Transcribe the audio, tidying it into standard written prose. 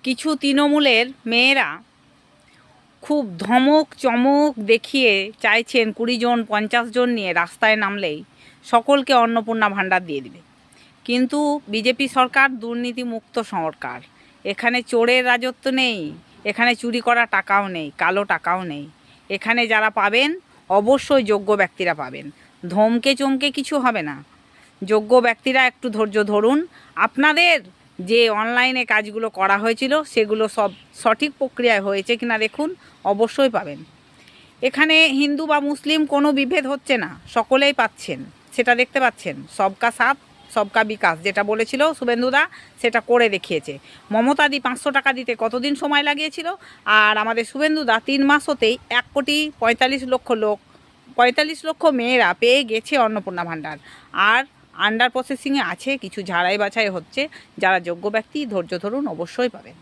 কিছু তৃণমূলের মেয়েরা খুব ধমক চমক দেখিয়ে চাইছেন 20 জন 50 জন নিয়ে রাস্তায় নামলেই সকলকে অন্নপূর্ণা ভাণ্ডার দিয়ে দিবে। কিন্তু বিজেপি সরকার দুর্নীতিমুক্ত সরকার। এখানে চোরের রাজত্ব নেই, এখানে চুরি করা টাকাও নেই, কালো টাকাও নেই। এখানে যারা পাবেন অবশ্যই যোগ্য ব্যক্তিরা পাবেন। ধমকে চমকে কিছু হবে না। যোগ্য ব্যক্তিরা একটু ধৈর্য ধরুন। আপনাদের যে অনলাইনে কাজগুলো করা হয়েছিল সেগুলো সব সঠিক প্রক্রিয়ায় হয়েছে কিনা দেখুন, অবশ্যই পাবেন। এখানে হিন্দু বা মুসলিম কোনো বিভেদ হচ্ছে না, সকলেই পাচ্ছেন, সেটা দেখতে পাচ্ছেন। সবকা সাথ সবকা বিকাশ যেটা বলেছিল শুভেন্দুদা, সেটা করে দেখিয়েছে। মমতাদি 500 টাকা দিতে কতদিন সময় লাগিয়েছিল, আর আমাদের শুভেন্দুদা 3 মাস হতেই 1,45,00,000 লক্ষ মেয়েরা পেয়ে গেছে অন্নপূর্ণা ভাণ্ডার। আর আন্ডার প্রসেসিংয়ে আছে, কিছু ঝাড়াই বাছাই হচ্ছে। যারা যোগ্য ব্যক্তি ধৈর্য ধরুন, অবশ্যই পাবেন।